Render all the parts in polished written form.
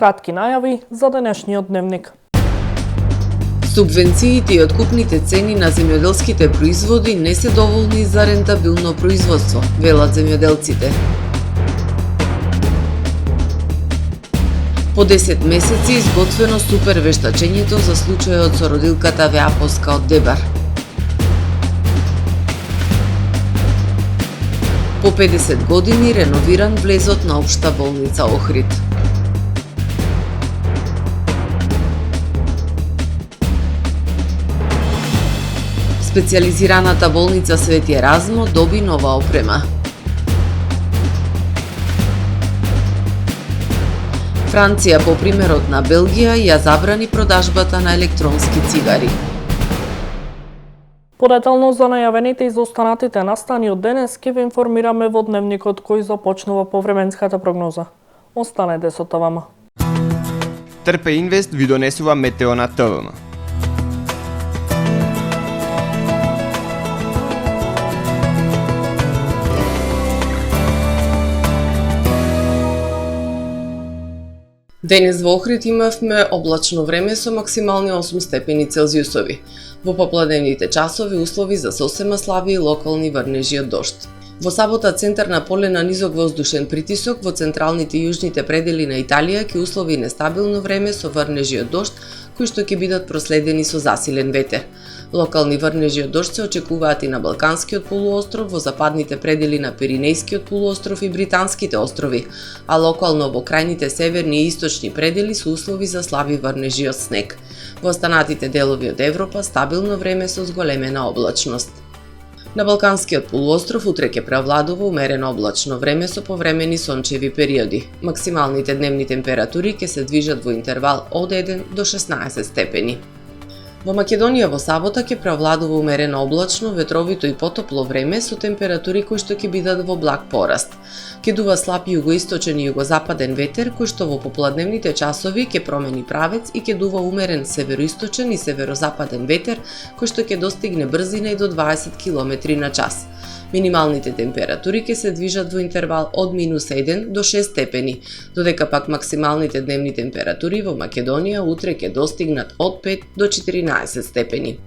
Кратки најави за денешниот дневник. Субвенциите и откупните цени на земјоделските производи не се доволни за рентабилно производство, велат земјоделците. По 10 месеци изготвено супер вештачењето за случајот со родилката Веапоска од Дебар. По 50 години реновиран влезот на Општа болница Охрид. Специјализираната болница Свети Еразмо доби нова опрема. Франција, по примерот на Белгија, ја забрани продажбата на електронски цигари. Подетално за најавените и за останатите настани од денес ќе ве информираме во дневникот кој започнува повременската прогноза. Останете со ТВМ. Трпе Инвест ви донесува метео на ТВМ. Денес во Охрид имавме облачно време со максимални 8 степени Целзиусови. Во попладневните часови услови за сосема слаби и локални врнежи од дожд. Во сабота центар на поле на низок воздушен притисок во централните и јужните предели на Италија ќе услови нестабилно време со врнежи од дожд, кои што ќе бидат проследени со засилен ветер. Локални врнежи од дожд се очекуваат и на Балканскиот полуостров, во западните предели на Пиринејскиот полуостров и Британските острови, а локално во крајните северни и источни предели со услови за слаби врнежи од снег. Во останатите делови од Европа стабилно време со зголемена облачност. На Балканскиот полуостров утре ќе преовладува умерено облачно време со повремени сончеви периоди. Максималните дневни температури ќе се движат во интервал од 1 до 16 степени. Во Македонија во сабота ќе преовладува умерено облачно, ветровито и потопло време со температури кои што ќе бидат во благ пораст. Ќе дува слаб југоисточен и југозападен ветер кој што во попладневните часови ќе промени правец и ќе дува умерен североисточен и северозападен ветер кој што ќе достигне брзина и до 20 км на час. Минималните температури ќе се движат во интервал од -1 до 6 степени, додека пак максималните дневни температури во Македонија утре ќе достигнат од 5 до 14 степени.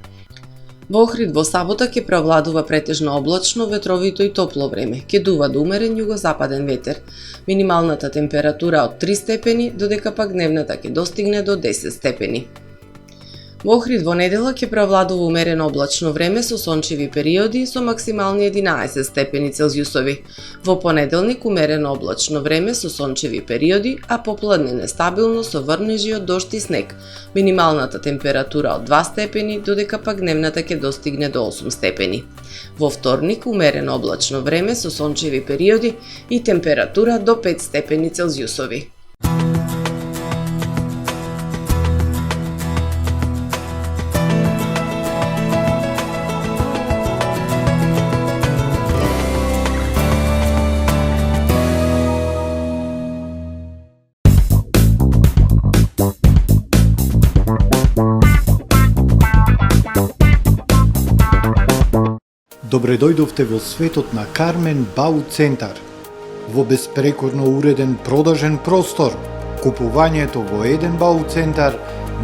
Во Охрид во сабота ќе преовладува претежно облачно, ветровито и топло време. Ќе дува до умерен југозападен ветер. Минималната температура од 3 степени, додека пак дневната ќе достигне до 10 степени. Во Охрид во недела ќе преовладува умерено облачно време со сончеви периоди со максимални 11 степени Целзиусови. Во понеделник умерено облачно време со сончеви периоди, а попладне нестабилно со врнежи од дожд и снег. Минималната температура од 2 степени, додека пак дневната ќе достигне до 8 степени. Во вторник умерено облачно време со сончеви периоди и температура до 5 степени Целзиусови. Добре дојдовте во светот на Кармен Бау Центар. Во беспрекорно уреден продажен простор, купувањето во еден Бау Центар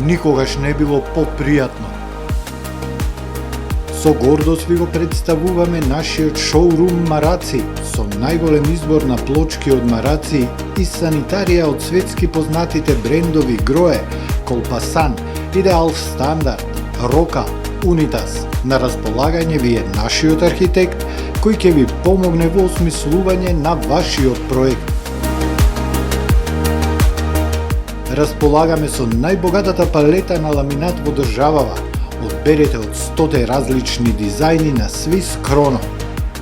никогаш не било попријатно. Со гордост ви го представуваме нашиот шоурум Мараци, со најголем избор на плочки од Мараци и санитарија од светски познатите брендови Грое, Колпасан, Идеал Стандард, Рока, Унитас. На располагање ви е нашиот архитект кој ќе ви помогне во осмислување на вашиот проект. Располагаме со најбогатата палета на ламинат во државава. Одберете од 100 различни дизајни на Swiss Chrono.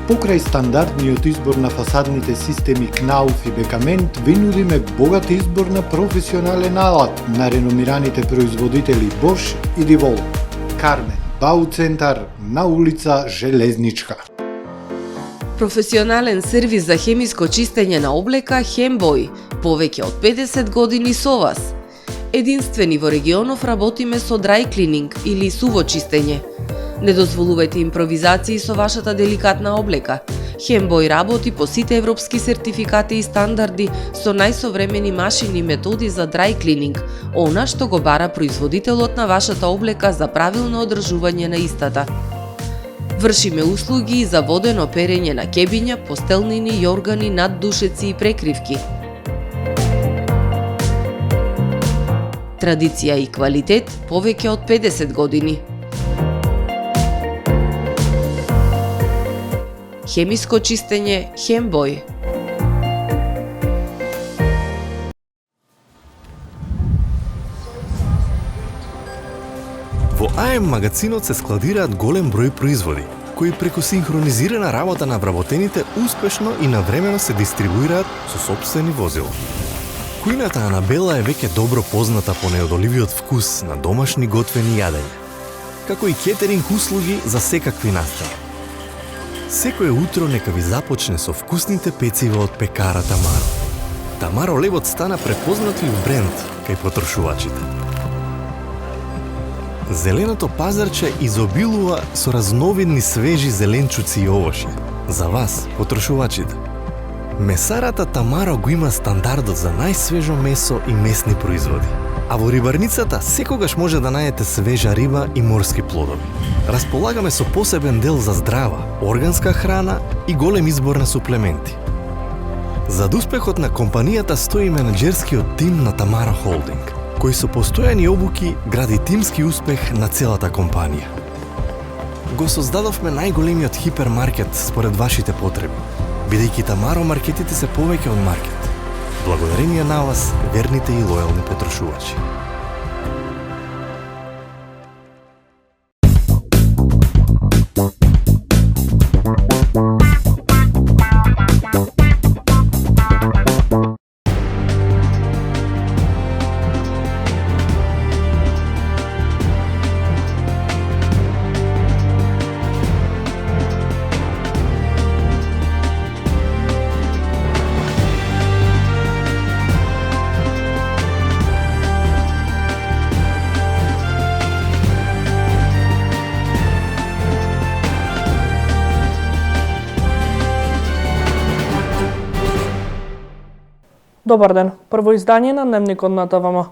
Покрај стандардниот избор на фасадните системи Knauf и Бекамент, ви нудиме богат избор на професионален алат на реномираните производители Bosch и DeWalt. Кармен Бау Центар на улица Железничка. Професионален сервис за хемиско чистење на облека Хембој, повеќе од 50 години со вас. Единствени во регионов работиме со dry cleaning или суво чистење. Не дозволувајте импровизации со вашата деликатна облека. Хембој работи по сите европски сертификати и стандарди со најсовремени машини и методи за dry cleaning, она што го бара производителот на вашата облека за правилно одржување на истата. Вршиме услуги и за водено перење на кебиња, постелнини, јоргани, наддушеци и прекривки. Традиција и квалитет повеќе од 50 години. Хемиско чистење Хембој. Во АМ магазинот се складираат голем број производи, кои преку синхронизирана работа на вработените успешно и навремено се дистрибуираат со сопствени возила. Кујната Анабела е веќе добро позната по неодоливиот вкус на домашни готвени јадења, како и кетеринг услуги за секакви настани. Секое утро нека ви започне со вкусните пецива од пекара Тамаро. Тамаро лебот стана препознатлив бренд кај потрошувачите. Зеленото пазарче изобилува со разновидни свежи зеленчуци и овошје. За вас, потрошувачите. Месарата Тамаро го има стандардот за најсвежо месо и месни производи. А во рибарницата секогаш може да најдете свежа риба и морски плодови. Располагаме со посебен дел за здрава, органска храна и голем избор на суплементи. Зад успехот на компанијата стои менеджерскиот тим на Тамаро Холдинг, кој со постојани обуки гради тимски успех на целата компанија. Го создадовме најголемиот хипермаркет според вашите потреби, бидејќи Тамаро маркетите се повеќе од маркет. Благодарение на вас, верните и лојални потрошувачи. Добар ден, прво издание на Дневникот на ТВМ.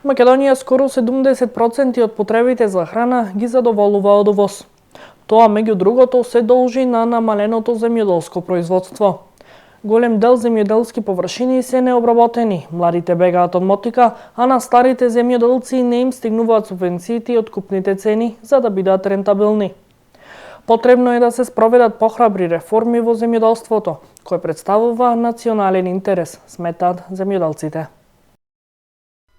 Македонија скоро 70% од потребите за храна ги задоволува од увоз. Тоа, меѓу другото, се должи на намаленото земјоделско производство. Голем дел земјоделски површини се необработени, младите бегаат од мотика, а на старите земјоделци не им стигнуваат субвенциите и откупните цени за да бидат рентабилни. Потребно е да се спроведат похрабри реформи во земјоделството, кој представува национален интерес, сметаат земјоделците.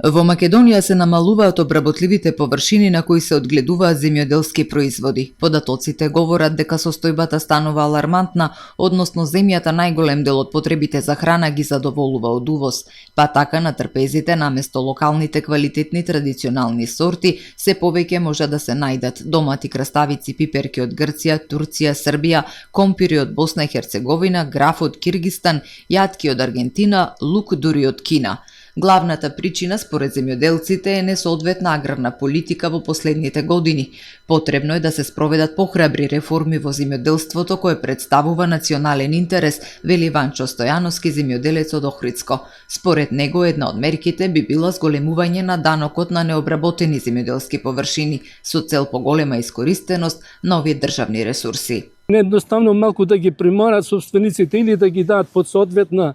Во Македонија се намалуваат обработливите површини на кои се одгледуваат земјоделски производи. Податоците говорат дека состојбата станува алармантна, односно земјата најголем дел од потребите за храна ги задоволува од увоз, па така на трпезите наместо локалните квалитетни традиционални сорти се повеќе може да се најдат домати, краставици, пиперки од Грција, Турција, Србија, компири од Босна и Херцеговина, граф од Киргистан, јатки од Аргентина, лук дури од Кина. Главната причина според земјоделците е несоодветна аграрна политика во последните години. Потребно е да се спроведат похрабри реформи во земјоделството кое представува национален интерес, вели Ванчо Стојановски, земјоделец од Охридско. Според него една од мерките би била зголемување на данокот на необработени земјоделски површини со цел поголема искористеност на овие државни ресурси. Едноставно малку да ги приморат собствениците или да ги дадат под соодветна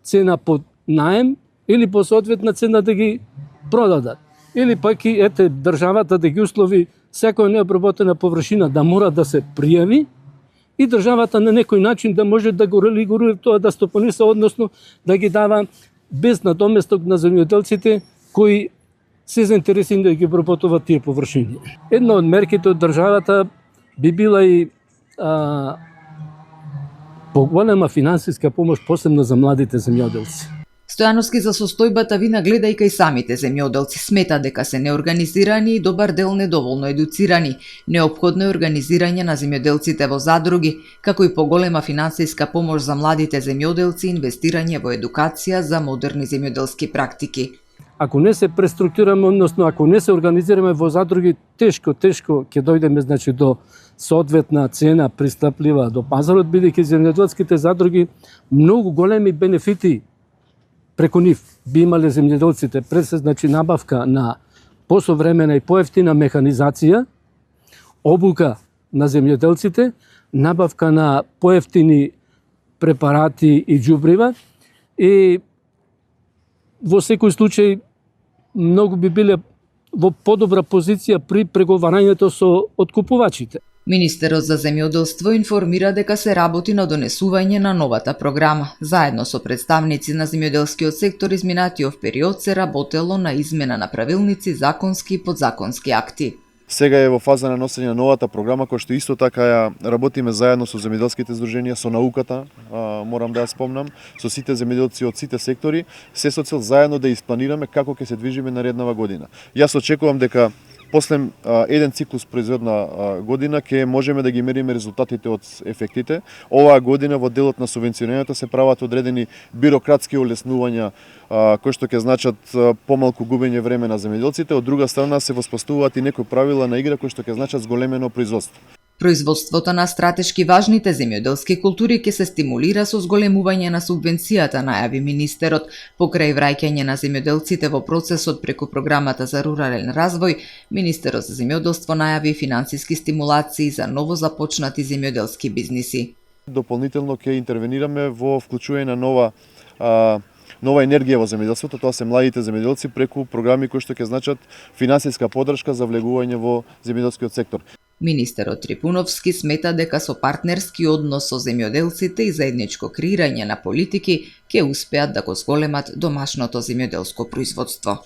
цена под наем, или по соодветна цена да ги продадат. Или пак и државата да ги услови секоја необработена површина да мора да се пријави и државата на некој начин да може да го регулира тоа да стопаниса, односно да ги дава без надоместок на земјоделците кои се заинтересирани да ги обработуваат тие површини. Една од мерките од државата би била и поголема финансиска помош, посебно за младите земјоделци. Стојановски за состојбата вина гледа и кај самите земјоделци, смета дека се неорганизирани и добар дел недоволно едуцирани. Неопходно е организирање на земјоделците во задруги, како и поголема финансиска помош за младите земјоделци и инвестирање во едукација за модерни земјоделски практики. Ако не се преструктурираме, односно ако не се организираме во задруги, тешко ќе дојдеме до соодветна цена пристаплива до пазарот, бидејќи земјоделските задруги многу големи бенефити преку нив би имале земјоделците, значи набавка на посовремена и поевтина механизација, обука на земјоделците, набавка на поевтини препарати и џубрива и во секој случај многу би биле во подобра позиција при преговарањето со откупувачите. Министерот за земјоделство информира дека се работи на донесување на новата програма. Заедно со представници на земјоделскиот сектор изминатиот период се работело на измена на правилници, законски и подзаконски акти. Сега е во фаза на носење на новата програма, која што исто така ја работиме заедно со земјоделските здруженија, со науката, морам да ја спомнам, со сите земјоделци од сите сектори, се со цел заедно да испланираме како ќе се движиме нареднава година. Јас очекувам дека после еден циклус производна година ќе можеме да ги мериме резултатите од ефектите. Оваа година во делот на субвенционирањето се прават одредени бирократски олеснувања кои што ќе значат помалку губење време на земјоделците, од друга страна се воспоставуваат и некои правила на игра кои што ќе значат зголемено производство. Производството на стратешки важните земјоделски култури ќе се стимулира со зголемување на субвенцијата, најави министерот. Покрај враќање на земјоделците во процесот преку програмата за рурален развој, министерот за земјоделство најави финансиски стимулации за ново започнати земјоделски бизниси. Дополнително ќе интервенираме во вклучување на нова енергија во земјоделството, тоа се младите земјоделци преку програми кои што ќе значат финансиска поддршка за влегување во земјоделскиот сектор. Министерот Трипуновски смета дека со партнерски однос со земјоделците и заедничко креирање на политики ќе успеат да го зголемат домашното земјоделско производство.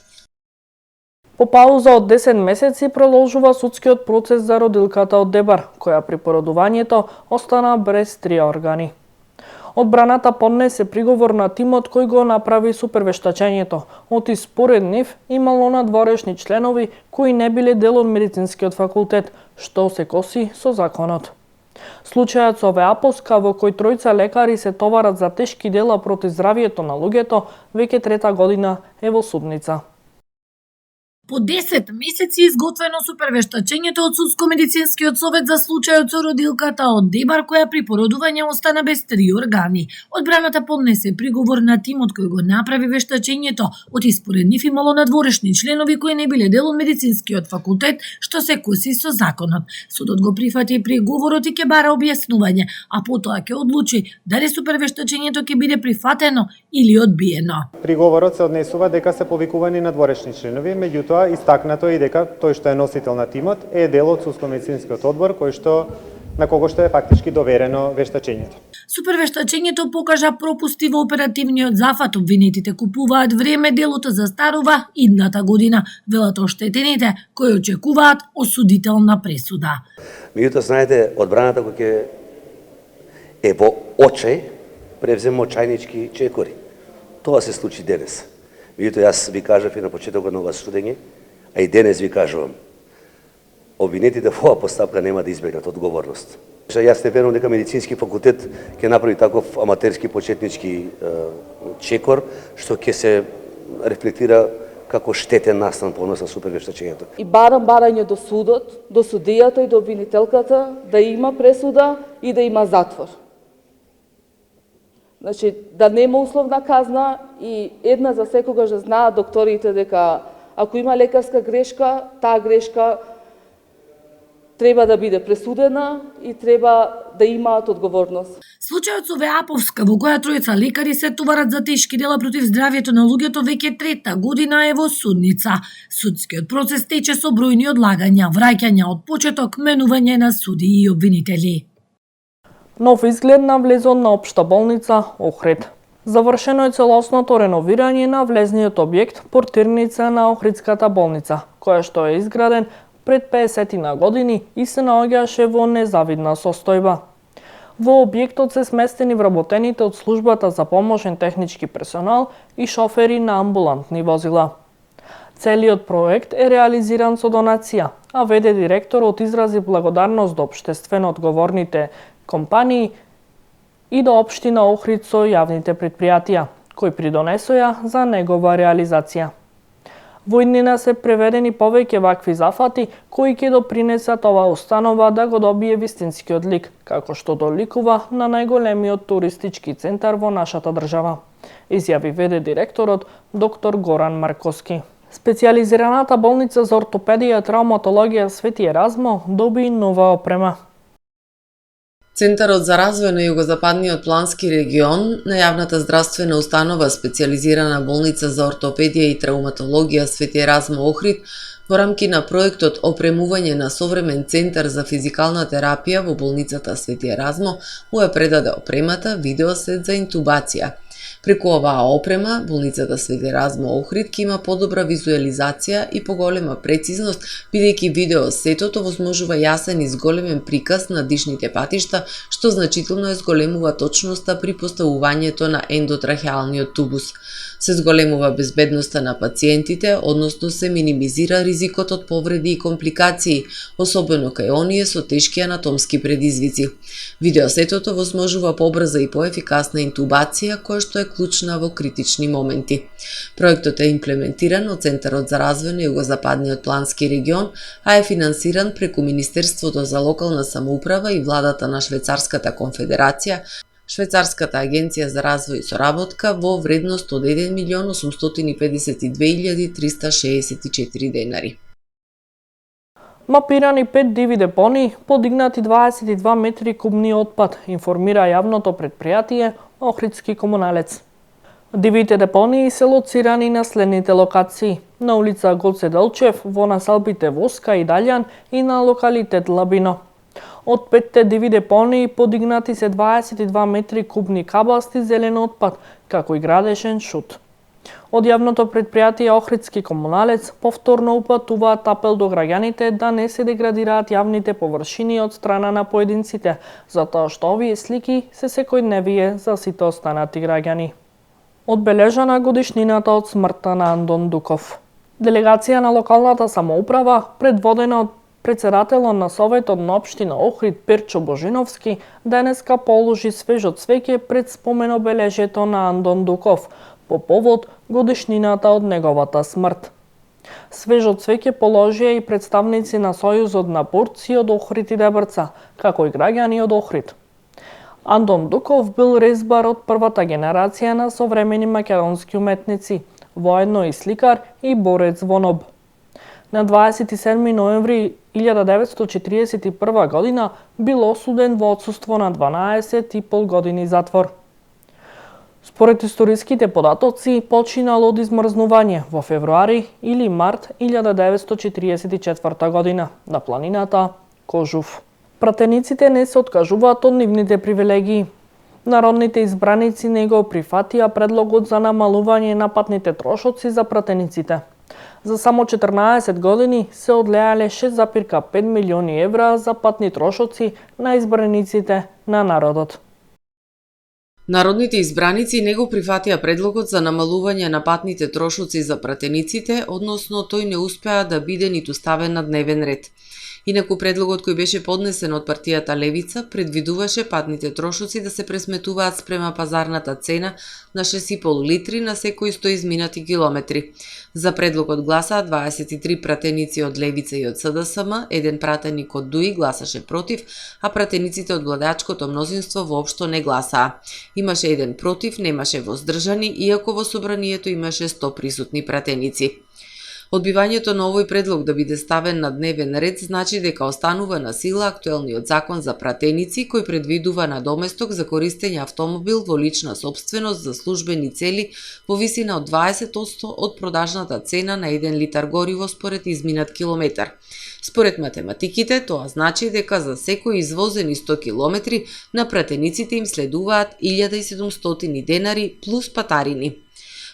По пауза од 10 месеци продолжува судскиот процес за родилката од Дебар, која при породувањето остана без 3 органи. Одбраната поднесе приговор на тимот кој го направи супервештачењето, оти според нив имало надворешни членови кои не биле дел од медицинскиот факултет, што се коси со законот. Случајот со Веапоска, во кој тројца лекари се товарат за тешки дела против здравието на луѓето, веќе 3-та година е во судница. По 10 месеци изготвено супервештачењето од Судско-медицинскиот совет за случајот со родилката од Дебар, која при породување остана без 3 органи. Одбраната поднесе приговор на тимот кој го направи вештачењето, оти според нив имало надворешни членови кои не биле дел од медицинскиот факултет, што се коси со законот. Судот го прифати приговорот и ќе бара објаснување, а потоа ќе одлучи дали супервештачењето ќе биде прифатено или одбиено. Приговорот се однесува дека се повикувани надворешни членови, меѓутоа истакнато и дека тој што е носител на тимот е дел од Судско-медицинскиот одбор на кого што е фактички доверено вештачењето. Супервештачењето покажа пропусти во оперативниот зафат, обвинетите купуваат време, делото застарува идната година, велат оштетените кои очекуваат осудителна пресуда. Меѓутоа, знаете, одбраната кој е во очај превзема очајнички чекори. Тоа се случи денес. Меѓутоа, јас ви кажав и на почетокот на ова судење, а и денес ви кажувам, обвинетите во оваа постапка нема да избегнат одговорност. Јас не верувам дека медицински факултет ќе направи таков аматерски почетнички чекор, што ќе се рефлектира како штетен настан по однос на супервештачењето. И барам барање до судот, до судијата и до обвинителката да има пресуда и да има затвор. Значи, да нема условна казна и една за секогаш да знаат докторите дека ако има лекарска грешка, таа грешка треба да биде пресудена и треба да имаат одговорност. Случајот со Веаповска, во која тројца лекари се товарат за тешки дела против здравието на луѓето, веќе 3-та година е во судница. Судскиот процес тече со бројни одлагања, враќања од почеток, менување на судии и обвинители. Нов изглед на влезот на општа болница Охрид. Завршено е целосното реновирање на влезниот објект, портирница на Охридската болница, која што е изграден пред 50 на години и се наоѓаше во незавидна состојба. Во објектот се сместени вработените од службата за поможен технички персонал и шофери на амбулантни возила. Целиот проект е реализиран со донација, а ВД директорот изрази благодарност до општествено одговорните компании и до општина Охрид со јавните предпријатија, кои придонесоја за негова реализација. Во иднина се преведени повеќе вакви зафати кои ќе допринесат оваа установа да го добие вистинскиот лик, како што доликува на најголемиот туристички центар во нашата држава, изјави ВД директорот доктор Горан Марковски. Специјализираната болница за ортопедија и травматологија Свети Еразмо доби нова опрема. Центарот за развој на југозападниот плански регион на јавната здравствена установа специјализирана болница за ортопедија и травматологија Свети Еразмо Охрид во рамки на проектот опремување на современ центар за физикална терапија во болницата Свети Еразмо му ја предаде опремата видеосет за интубација. Преку оваа опрема, болницата Свети Еразмо Охрид ќе има подобра визуализација и поголема прецизност, бидејќи видеосетот овозможува јасен и зголемен приказ на дишните патишта, што значително зголемува точноста при поставувањето на ендотрахеалниот тубус. Се зголемува безбедноста на пациентите, односно се минимизира ризикот од повреди и компликации, особено кај оние со тешки анатомски предизвици. Видеосетот овозможува побрза и поефикасна интубација, која што е клучна во критични моменти. Проектот е имплементиран од Центарот за развој на југозападниот плански регион, а е финансиран преку Министерството за локална самоуправа и владата на Швајцарската конфедерација, Швајцарската агенција за развој и соработка во вредност од 1.852.364 денари. Мапирани 5 диви депонии, подигнати 22 метри кубни отпад, информира јавното предпријатие Охридски комуналец. Дивите депонии се лоцирани на следните локации: на улица Гоце Делчев, во населбите Воска и Далјан и на локалитет Лабино. Од 5 диви депонии подигнати се 22 метри кубни кабасти зелен отпад, како и градешен шут. Од јавното предпријатие Охридски комуналец повторно упатуваат апел до граѓаните да не се деградираат јавните површини од страна на поединците, затоа што овие слики се секојдневие за сите останати граѓани. Одбележана годишнината од смртта на Андон Дуков. Делегација на локалната самоуправа, предводена од председателот на Советот на општина Охрид Перчо Божиновски, денеска положи свежо цвеќе пред споменобележјето на Андон Дуков, по повод годишнината од неговата смрт. Свежо цвеќе положија и представници на Сојузот на борци од Охрид и Дебрца, како и граѓани од Охрид. Андон Дуков бил резбар од првата генерација на современи македонски уметници, воедно и сликар и борец во НОБ. На 27 ноември 1941 година бил осуден во отсуство на 12,5 години затвор. Според историските податоци, починал од измрзнување во февруари или март 1944 година на планината Кожув. Пратениците не се откажуваат од нивните привилегии. Народните избраници не го прифатија предлогот за намалување на патните трошоци за пратениците. За само 14 години се одлеале 6,5 милиони евра за патни трошоци на избраниците на народот. Народните избраници не го прифатија предлогот за намалување на патните трошоци за пратениците, односно тој не успеа да биде ниту ставен на дневен ред. Инаку предлогот кој беше поднесен од партијата Левица предвидуваше патните трошоци да се пресметуваат спрема пазарната цена на 6,5 литри на секои 100 изминати километри. За предлогот гласаа 23 пратеници од Левица и од СДСМ, еден пратеник од ДУИ гласаше против, а пратениците од владеачкото мнозинство воопшто не гласаа. Имаше еден против, немаше воздржани, иако во собранието имаше 100 присутни пратеници. Одбивањето на овој предлог да биде ставен на дневен ред значи дека останува на сила актуелниот закон за пратеници кој предвидува надоместок за користење автомобил во лична сопственост за службени цели во висина од 20% од продажната цена на 1 литар гориво според изминат километар. Според математиките, тоа значи дека за секој извозени 100 километри на пратениците им следуваат 1700 денари плюс патарини.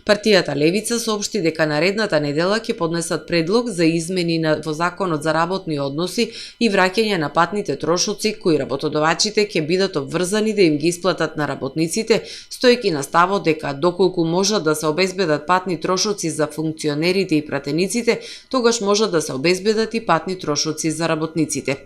Партијата Левица соопшти дека наредната недела ќе поднесат предлог за измени во Законот за работни односи и враќање на патните трошоци кои работодавачите ќе бидат обврзани да им ги исплатат на работниците, стоејќи на ставот дека доколку можат да се обезбедат патни трошоци за функционерите и пратениците, тогаш можат да се обезбедат и патни трошоци за работниците.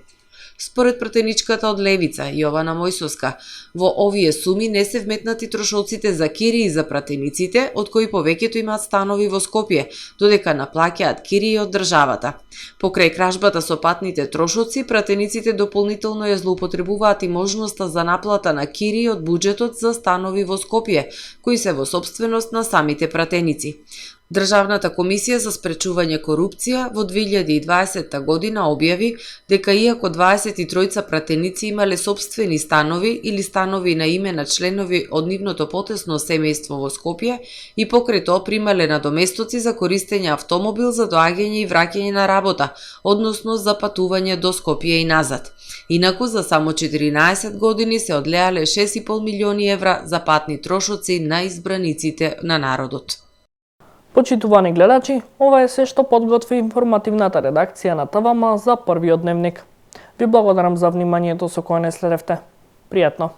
Според пратеничката од Левица, Јована Мојсовска, во овие суми не се вметнати трошоците за кирии за пратениците, од кои повеќето имаат станови во Скопје, додека наплаќаат кирии од државата. Покрај кражбата со патните трошоци, пратениците дополнително ја злоупотребуваат и можноста за наплата на кирии од буџетот за станови во Скопје, кои се во сопственост на самите пратеници. Државната комисија за спречување корупција во 2020 година објави дека иако 23 пратеници имале сопствени станови или станови на име на членови од нивното потесно семејство во Скопје и покрај тоа примале надоместоци за користење автомобил за доаѓање и враќање на работа, односно за патување до Скопје и назад. Инаку за само 14 години се одлеале 6,5 милиони евра за патни трошоци на избраниците на народот. Почитувани гледачи, ова е се што подготви информативната редакција на ТВМ за првиот дневник. Ви благодарам за вниманието со кое не следевте. Пријатно!